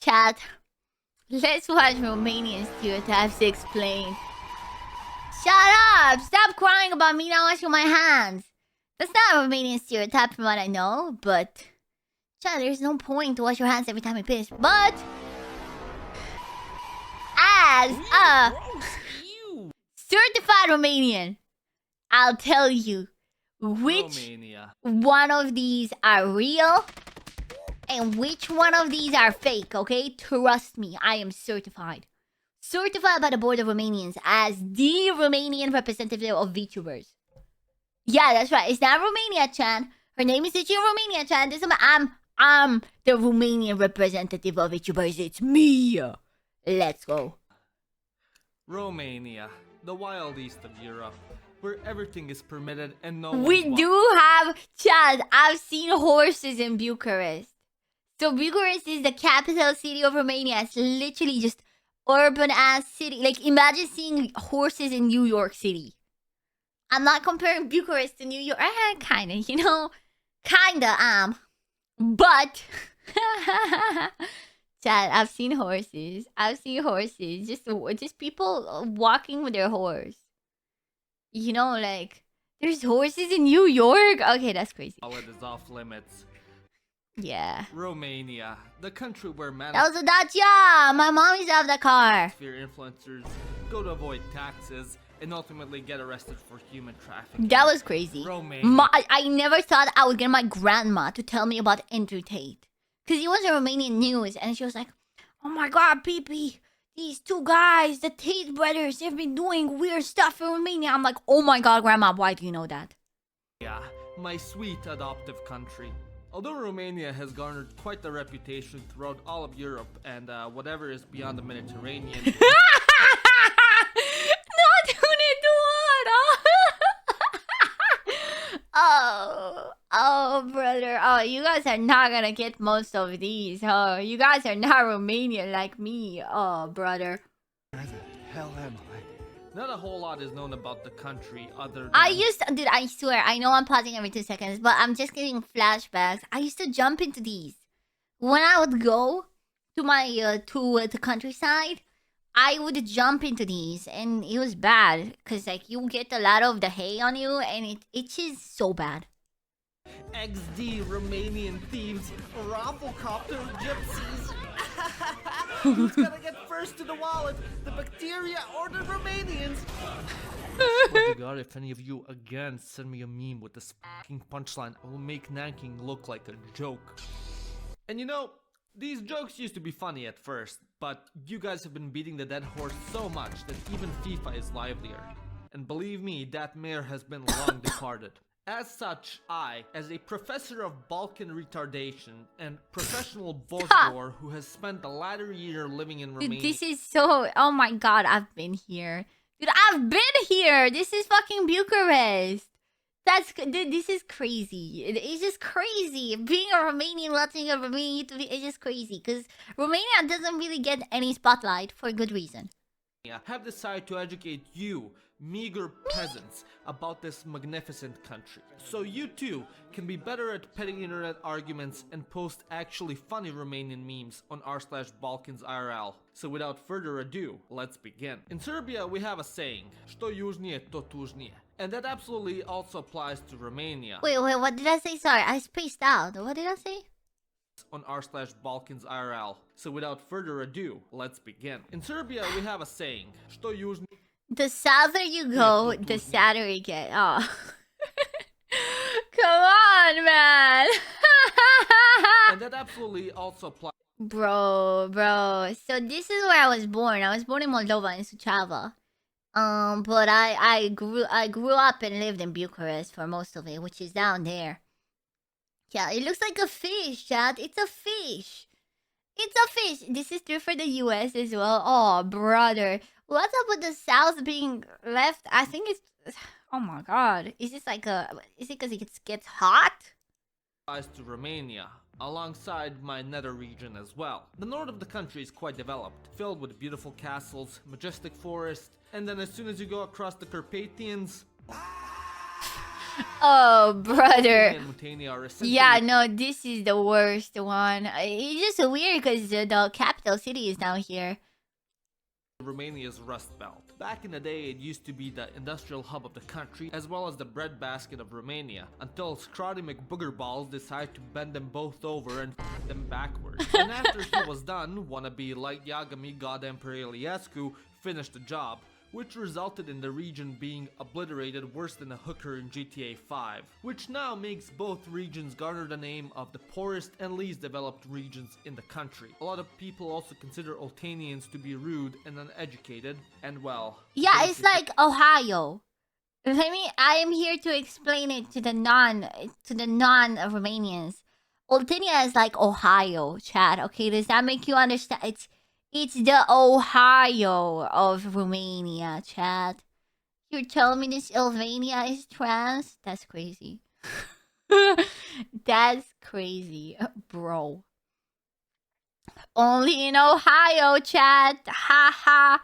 Chat, let's watch Romanian Stereotypes explained. Shut up! Stop crying about me not washing my hands. That's not a Romanian stereotype from what I know, but... Chat, there's no point to wash your hands every time you piss. But... As a... certified Romanian, I'll tell you which one of these are real and which one of these are fake, okay? Trust me, I am certified. Certified by the Board of Romanians as the Romanian representative of Vtubers. Yeah, that's right. It's not Romania, Chan. Her name is literally Romania, Chan. This is I'm the Romanian representative of Vtubers. It's me. Let's go. Romania, the wild east of Europe, where everything is permitted and no We do have, Chad, I've seen horses in Bucharest. So Bucharest is the capital city of Romania. It's literally just urban ass city. Like, imagine seeing horses in New York City. I'm not comparing Bucharest to New York. Kinda, you know? Kinda, But... Chad, I've seen horses. I've seen horses. Just people walking with their horse. You know, like, there's horses in New York? Okay, that's crazy. All it is off limits. Yeah. Romania, the country where That was a Dacia! My mom used to have that car. Influencers go to avoid taxes and ultimately get arrested for human trafficking. That was crazy. Romania. I never thought I would get my grandma to tell me about Tate. Because it was a Romanian news, and she was like, oh my god, Pee-Pee, these two guys, the Tate brothers, they've been doing weird stuff in Romania. I'm like, oh my god, Grandma, why do you know that? Yeah, my sweet adoptive country. Although Romania has garnered quite the reputation throughout all of Europe and whatever is beyond the Mediterranean... Oh, brother. Oh, you guys are not gonna get most of these, huh? You guys are not Romanian like me. Oh, brother. Where the hell am I? Not a whole lot is known about the country other than... Dude, I swear, I know I'm pausing every 2 seconds, but I'm just getting flashbacks. I used to jump into these. When I would go to my, to the countryside, I would jump into these, and it was bad. Because, like, you get a lot of the hay on you, and it itches so bad. XD Romanian thieves, Rafflecopter gypsies. Who's gonna get first to the wallet, the bacteria or the Romanians? Swear to God, if any of you again send me a meme with this fucking punchline, I will make Nanking look like a joke. And you know, these jokes used to be funny at first, but you guys have been beating the dead horse so much that even FIFA is livelier. And believe me, that mayor has been long departed. As such, I, as a professor of Balkan retardation and professional bozdor who has spent the latter year living in Romania... Dude, this is so... Oh my god, I've been here. Dude, I've been here! This is fucking Bucharest! Dude, this is crazy. It's just crazy. Being a Romanian, watching a Romanian YouTube, it's just crazy. Because Romania doesn't really get any spotlight for good reason. Have decided to educate you, meager peasants, about this magnificent country. So you too can be better at petty internet arguments and post actually funny Romanian memes on r/BalkansIRL. So without further ado, let's begin. In Serbia we have a saying, što južnije to tužnije. And that absolutely also applies to Romania. Wait, what did I say? Sorry, I spaced out. What did I say? On r/BalkansIRL. So without further ado, let's begin. In Serbia we have a saying, što južnije... The southern you go, the sadder you get. Oh. Come on, man. And that absolutely also applies. Bro. So this is where I was born. I was born in Moldova, in Suceava. But I grew up and lived in Bucharest for most of it, which is down there. Yeah, it looks like a fish, chat. It's a fish. It's a fish. This is true for the US as well. Oh, brother. What's up with the South being left? I think it's... Oh my god. Is this like a... Is it because it gets hot? To Romania, alongside my nether region as well. The north of the country is quite developed, filled with beautiful castles, majestic forests, and then as soon as you go across the Carpathians... Oh, brother. And Oltenia are essentially Yeah, no, this is the worst one. It's just weird because the capital city is down here. Romania's Rust Belt. Back in the day, it used to be the industrial hub of the country, as well as the breadbasket of Romania, until Scrotty McBoogerballs decided to bend them both over and f them backwards. And after he was done, wannabe Light Yagami God Emperor Iliescu finished the job, which resulted in the region being obliterated worse than a hooker in GTA 5, which now makes both regions garner the name of the poorest and least developed regions in the country. A lot of people also consider Oltenians to be rude and uneducated, and well... Yeah, it's like Ohio. I am here to explain it to the non-Romanians. Oltenia is like Ohio, Chad. Okay, does that make you understand? It's the Ohio of Romania, Chad. You're telling me this Sylvania is trans? That's crazy. That's crazy, bro. Only in Ohio, Chad. Ha ha.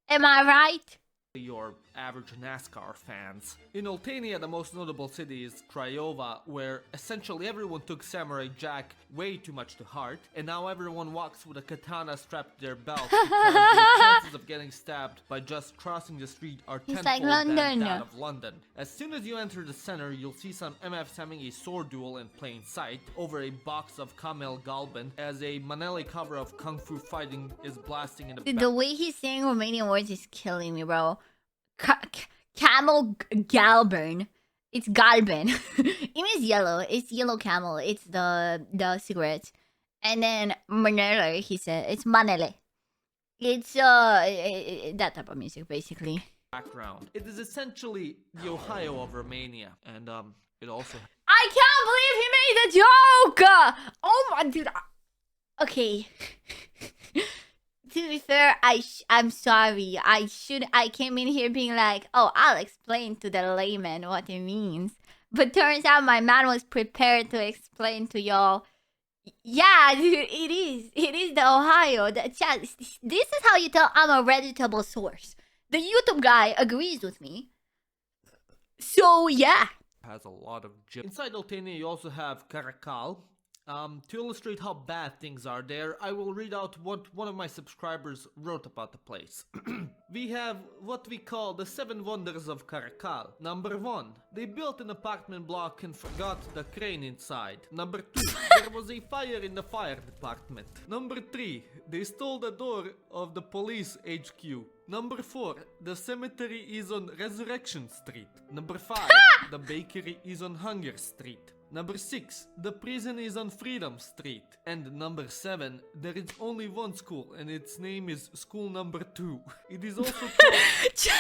Am I right? Your average NASCAR fans. In Oltenia, the most notable city is Craiova, where essentially everyone took Samurai Jack way too much to heart, and now everyone walks with a katana strapped to their belt because the chances of getting stabbed by just crossing the street are tenfold like than London. that of London. As soon as you enter the center, you'll see some MFs having a sword duel in plain sight over a box of Kamel Galban as a Maneli cover of Kung Fu Fighting is blasting in the Dude, the way he's saying Romanian words is killing me, bro. Camel Galban. It's Galban. It means yellow. It's yellow camel. It's the cigarette. And then Manele, he said. It's Manele. It's that type of music, basically. Background. It is essentially the Ohio of Romania, and it also... I can't believe he made the joke! Oh my dude. Okay. To be fair, I'm sorry. I came in here being like, oh, I'll explain to the layman what it means. But turns out my man was prepared to explain to y'all. Yeah, dude, it is. It is the Ohio. This is how you tell I'm a reputable source. The YouTube guy agrees with me. So, yeah. Has a lot of inside Oltenia, you also have Caracal. To illustrate how bad things are there, I will read out what one of my subscribers wrote about the place. We have what we call the 7 wonders of Caracal. Number 1, they built an apartment block and forgot the crane inside. Number 2, there was a fire in the fire department. Number 3, they stole the door of the police HQ. Number 4, the cemetery is on Resurrection Street. Number 5, the bakery is on Hunger Street. Number 6, the prison is on Freedom Street. And number 7, there is only one school and its name is School Number 2. It is also called... Chat,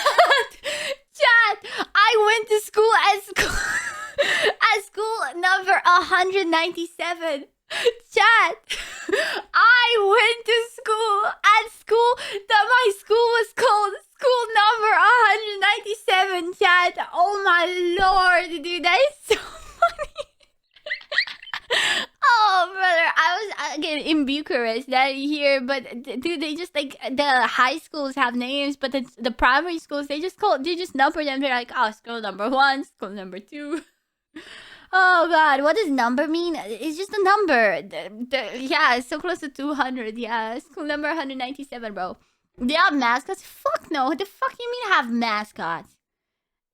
I went to school at school number 197. Chat, I went to school at school that my school was called School Number 197. Chat, oh my lord, dude, that is so funny. Oh, brother, I was again in Bucharest, not here, but dude, they just like the high schools have names, but the primary schools they just number them. They're like, oh, school number 1, school number 2. Oh god, what does number mean? It's just a number. Yeah, it's so close to 200. Yeah, school number 197, bro. They have mascots? Fuck no. What the fuck you mean have mascots?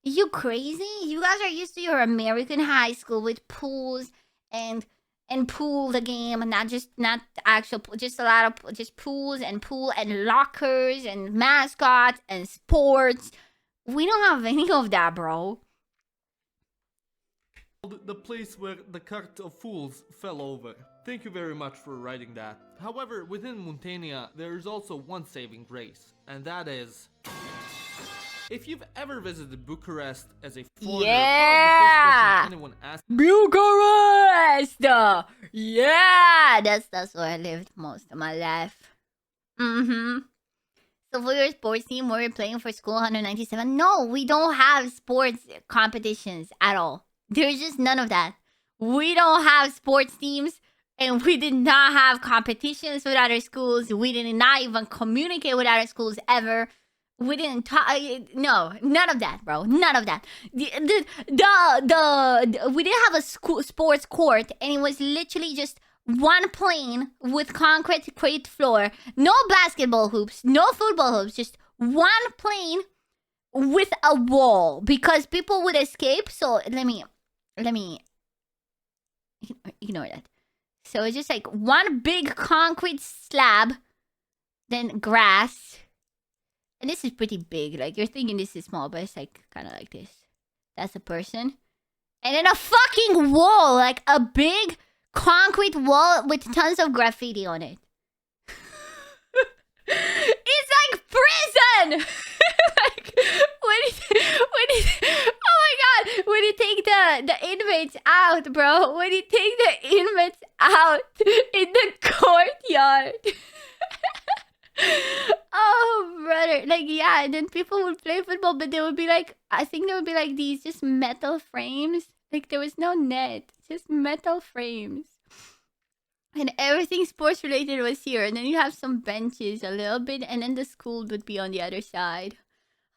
You crazy? You guys are used to your American high school with pools and pool the game, and not actual, just a lot of just pools and pool and lockers and mascots and sports. We don't have any of that, bro. The place where the cart of fools fell over. Thank you very much for writing that. However, within Oltenia, there is also one saving grace, and that is... If you've ever visited Bucharest as a foreigner, yeah, anyone asked Bucharest, yeah, that's where I lived most of my life. So for your sports team, were you playing for school 197? No, we don't have sports competitions at all. There's just none of that. We don't have sports teams, and we did not have competitions with other schools. We did not even communicate with other schools ever. We didn't talk. No, none of that, bro. None of that. We didn't have a sports court, and it was literally just one plane with concrete crate floor. No basketball hoops, no football hoops. Just one plane with a wall because people would escape. So let me ignore that. So it's just like one big concrete slab, then grass. And this is pretty big. Like, you're thinking this is small, but it's like kind of like this. That's a person. And then a fucking wall. Like a big concrete wall with tons of graffiti on it. It's like prison! Like, oh my god! When you take the inmates out, bro. When you take the inmates out in the courtyard. Oh, brother. Like, yeah, and then people would play football, but they would be like, I think there would be like these just metal frames. Like, there was no net, just metal frames. And everything sports related was here. And then you have some benches a little bit, and then the school would be on the other side.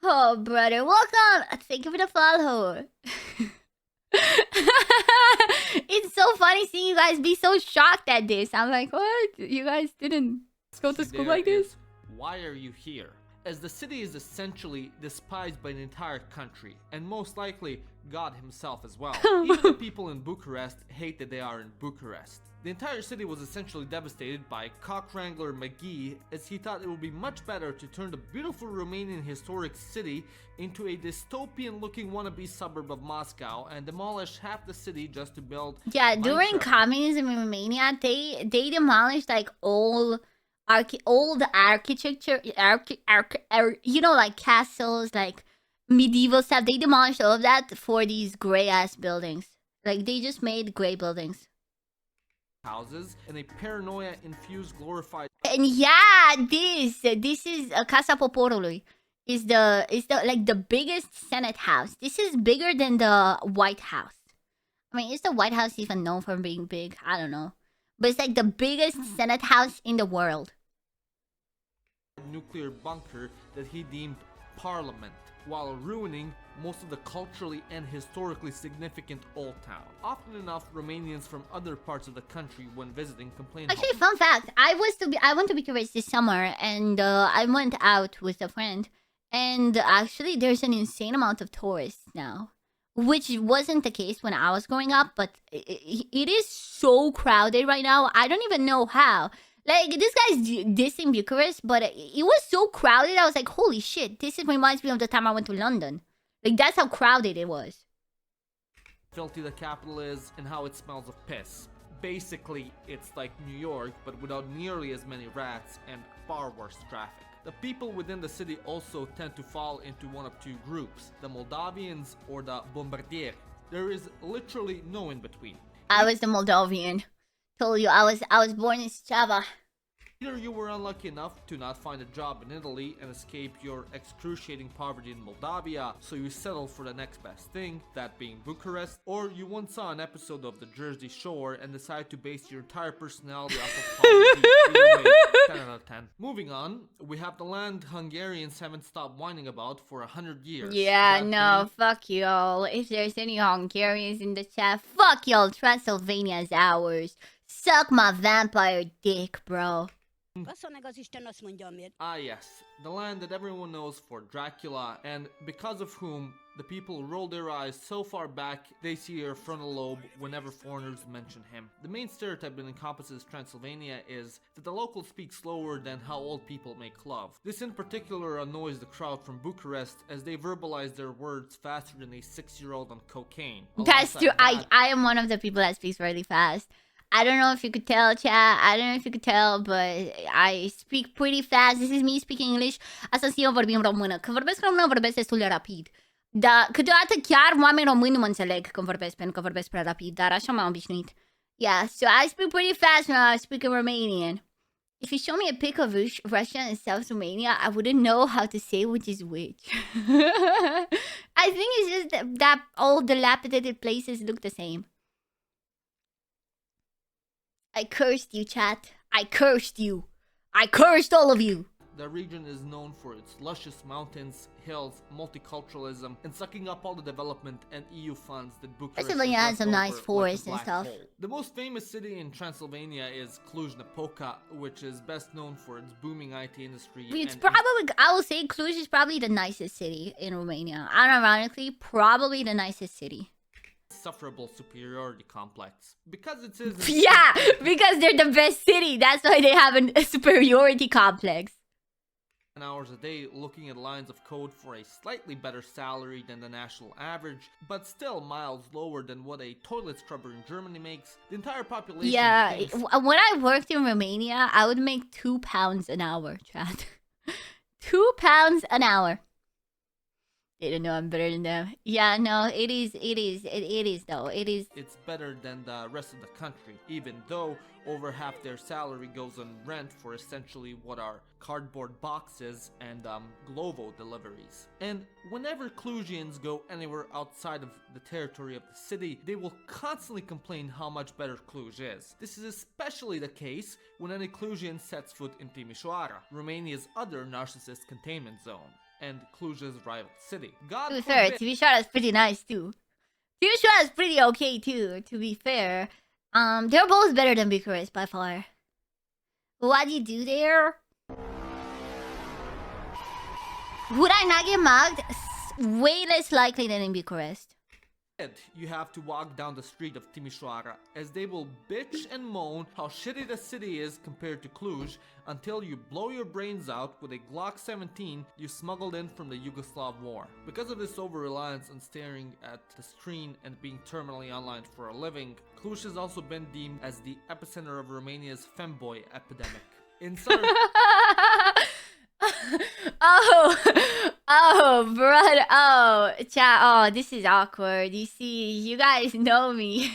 Oh, brother. Welcome. Thank you for the follow. It's so funny seeing you guys be so shocked at this. I'm like, what? You guys didn't go to school like this? Why are you here? As the city is essentially despised by the entire country, and most likely God himself as well. Even the people in Bucharest hate that they are in Bucharest. The entire city was essentially devastated by cock wrangler McGee, as he thought it would be much better to turn the beautiful Romanian historic city into a dystopian looking wannabe suburb of Moscow and demolish half the city just to build... Yeah, during communism in Romania, they demolished like all the architecture, you know, like castles, like medieval stuff. They demolished all of that for these gray ass buildings. Like, they just made gray buildings. Houses and a paranoia infused glorified. And yeah, this is Casa Poporului. Is the like the biggest Senate house. This is bigger than the White House. I mean, is the White House even known for being big? I don't know. But it's like the biggest Senate house in the world. Nuclear bunker that he deemed parliament, while ruining most of the culturally and historically significant Old Town. Often enough, Romanians from other parts of the country, when visiting, complain. Actually, fun fact: I went to Bucharest this summer, and I went out with a friend, and actually, there's an insane amount of tourists now, which wasn't the case when I was growing up. But it is so crowded right now. I don't even know how. Like, this guy's dissing Bucharest, but it was so crowded. I was like, holy shit, this reminds me of the time I went to London. Like, that's how crowded it was. Filthy the capital is and how it smells of piss. Basically, it's like New York, but without nearly as many rats and far worse traffic. The people within the city also tend to fall into one of two groups, the Moldavians or the Bombardieri. There is literally no in between. I was the Moldovan. Told you, I was born in Java. Either you were unlucky enough to not find a job in Italy and escape your excruciating poverty in Moldavia, so you settled for the next best thing, that being Bucharest, or you once saw an episode of the Jersey Shore and decided to base your entire personality off of poverty. Either way, 10 out of 10. Moving on, we have the land Hungarians haven't stopped whining about for 100 years. Yeah, no, fuck y'all. If there's any Hungarians in the chat, fuck y'all. Transylvania is ours. Suck my vampire dick, bro. Ah yes, the land that everyone knows for Dracula, and because of whom the people roll their eyes so far back they see your frontal lobe whenever foreigners mention him. The main stereotype that encompasses Transylvania is that the locals speak slower than how old people make love. This in particular annoys the crowd from Bucharest as they verbalize their words faster than a 6-year-old on cocaine. That's true. I am one of the people that speaks really fast. I don't know if you could tell, chat. I don't know if you could tell, but I speak pretty fast. This is me speaking English. Asta eu vorbim română. Când vorbesc română, vorbesc destul de rapid. Dar câteodată chiar oameni români nu mă înțeleg când vorbesc, pentru că vorbesc prea rapid. Dar așa m-am obișnuit. Yeah, so I speak pretty fast when I speak in Romanian. If you show me a pic of Russia and South Romania, I wouldn't know how to say which is which. I think it's just that all dilapidated places look the same. I cursed you, chat. I cursed you. I cursed all of you. The region is known for its luscious mountains, hills, multiculturalism, and sucking up all the development and EU funds that Bucharest Transylvania has some nice forests and stuff. Hole. The most famous city in Transylvania is Cluj-Napoca, which is best known for its booming IT industry. It's probably, I will say Cluj is probably the nicest city in Romania. Unironically, probably the nicest city. Insufferable superiority complex. Because it is... Yeah, because they're the best city. That's why they have a superiority complex. Hours a day looking at lines of code for a slightly better salary than the national average, but still miles lower than what a toilet scrubber in Germany makes. The entire population... Yeah, when I worked in Romania, I would make £2 an hour, chat. £2 an hour. They don't know I'm better than them. Yeah, no, it is though. It is. It's better than the rest of the country, even though over half their salary goes on rent for essentially what are cardboard boxes and Glovo deliveries. And whenever Clujians go anywhere outside of the territory of the city, they will constantly complain how much better Cluj is. This is especially the case when any Clujian sets foot in Timișoara, Romania's other narcissist containment zone, and Cluj's rival city. To be fair, Timișoara is pretty nice too. Timișoara is pretty okay too, to be fair. They're both better than Bucharest by far. What do you do there? Would I not get mugged? Way less likely than in Bucharest. You have to walk down the street of Timișoara, as they will bitch and moan how shitty the city is compared to Cluj, until you blow your brains out with a Glock 17 you smuggled in from the Yugoslav war. Because of this over-reliance on staring at the screen and being terminally online for a living, Cluj has also been deemed as the epicenter of Romania's femboy epidemic. In summer... Oh, brother. Oh, chat. Oh, this is awkward. You see, you guys know me.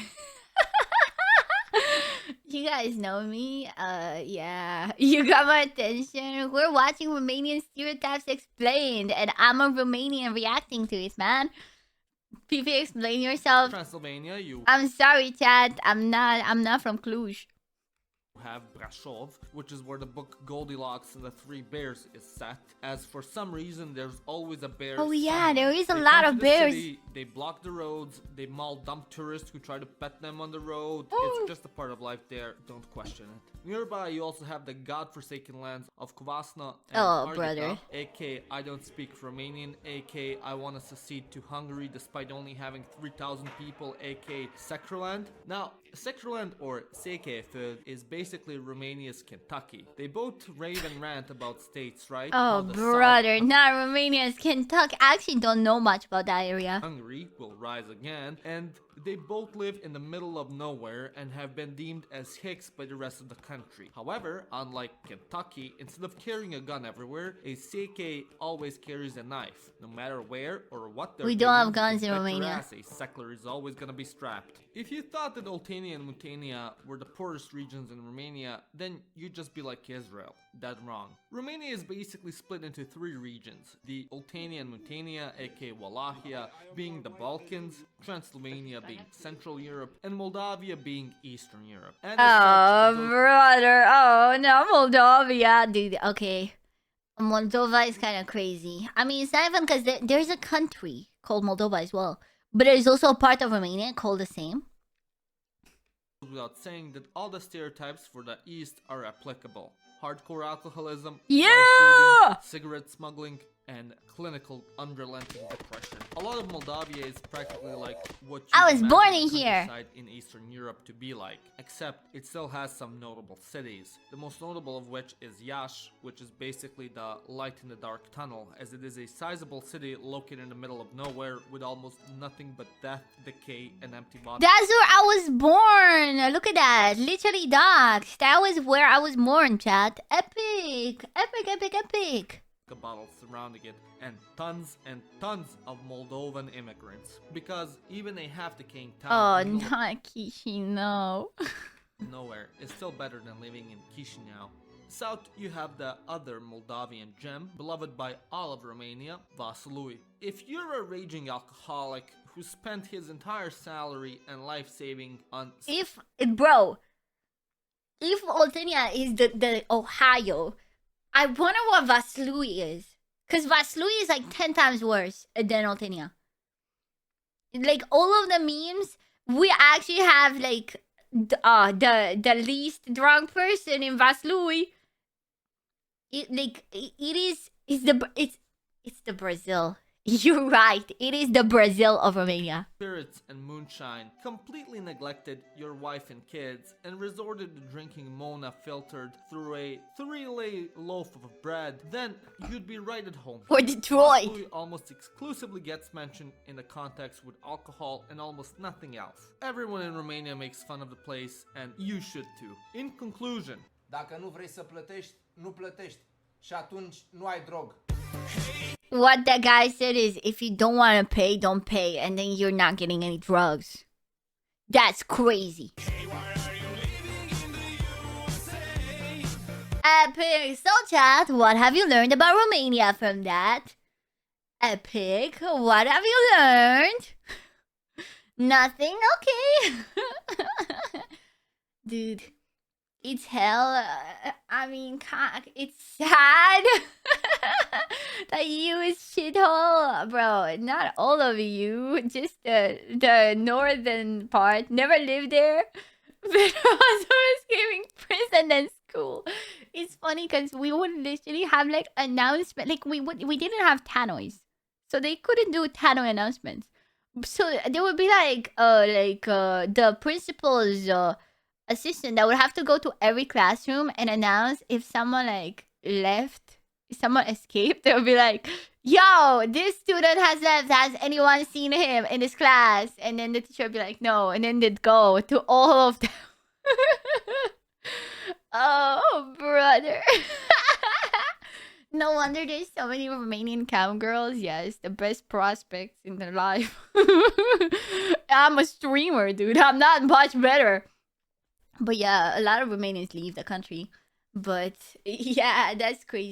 You guys know me. Yeah. You got my attention. We're watching Romanian Stereotypes Explained, and I'm a Romanian reacting to it, man. People, explain yourself. Transylvania, you... I'm sorry, chat. I'm not from Cluj. Have Brasov, which is where the book Goldilocks and the Three Bears is set, as for some reason there's always a bear. Oh yeah, somewhere. there is a lot of bears. City, they block the roads, they maul dumb tourists who try to pet them on the road. It's just a part of life there, don't question it. Nearby you also have the godforsaken lands of Kvasna and Argita, brother. aka I don't speak Romanian, aka I want to secede to Hungary despite only having 3,000 people, aka Secreland. Now, Secreland or Seceföld is basically Romania's Kentucky. They both rave and rant about states, right? Oh, brother, not Romania's Kentucky. I actually don't know much about that area. Hungary will rise again, and they both live in the middle of nowhere and have been deemed as hicks by the rest of the country. However, unlike Kentucky, instead of carrying a gun everywhere, a Seke always carries a knife. No matter where or what they're We don't have guns in Romania. A secular is always gonna be strapped. If you thought that Oltenia and Muntenia were the poorest regions in Romania, then you'd just be like Israel. Dead wrong. Romania is basically split into three regions. The Oltenia and Muntenia, aka Wallachia, being the Balkans, Transylvania being Central Europe, and Moldavia being Eastern Europe. And brother. Oh, no, Moldavia. Dude, okay. Moldova is kind of crazy. I mean, it's not even because there's a country called Moldova as well. But there's also a part of Romania called the same. Without saying that all the stereotypes for the East are applicable. Hardcore alcoholism, yeah, cigarette smuggling, and clinical unrelenting depression. A lot of Moldavia is practically like what you I was born in here in Eastern Europe to be like, except it still has some notable cities. The most notable of which is Iași, which is basically the light in the dark tunnel, as it is a sizable city located in the middle of nowhere with almost nothing but death, decay, and empty bodies. That's where I was born. Look at that, literally dogs. That was where I was born, chat. Epic, epic, epic, epic. Bottles surrounding it, and tons of Moldovan immigrants, because even a half-decaying town not Chisinau. nowhere is still better than living in Chisinau. South, you have the other Moldavian gem, beloved by all of Romania, Vaslui. If you're a raging alcoholic who spent his entire salary and life saving on... If Oltenia is the Ohio I wonder what Vaslui is. Because Vaslui is like 10 times worse than Oltenia. Like, all of the memes, we actually have, like, the least drunk person in Vaslui. It's the Brazil. You're right. It is the Brazil of Romania. Spirits and moonshine, completely neglected your wife and kids, and resorted to drinking Mona filtered through a 3-lay loaf of bread, then you'd be right at home. Or Detroit. Vaslui almost exclusively gets mentioned in the context with alcohol and almost nothing else. Everyone in Romania makes fun of the place, and you should too. In conclusion, dacă nu vrei să plătești, nu plătești. Și atunci nu ai drog. What that guy said is, if you don't want to pay, don't pay, and then you're not getting any drugs. That's crazy. Epic. So, chat, what have you learned about Romania from that? Epic. What have you learned? Nothing? Okay. Dude, it's hell. I mean, it's sad that you is shithole, bro. Not all of you, just the northern part. Never lived there, but also escaping prison and school. It's funny because we would literally have like announcement. Like we didn't have tannoys, so they couldn't do tannoy announcements. So there would be like the principal's assistant that would have to go to every classroom and announce if someone like left, if someone escaped. They would be like, yo, this student has left, has anyone seen him in this class? And then the teacher would be like, no, and then they'd go to all of them. Oh, brother. No wonder there's so many Romanian cowgirls. Yes, the best prospects in their life. I'm a streamer, dude. I'm not much better. But yeah, a lot of Romanians leave the country. But yeah, that's crazy.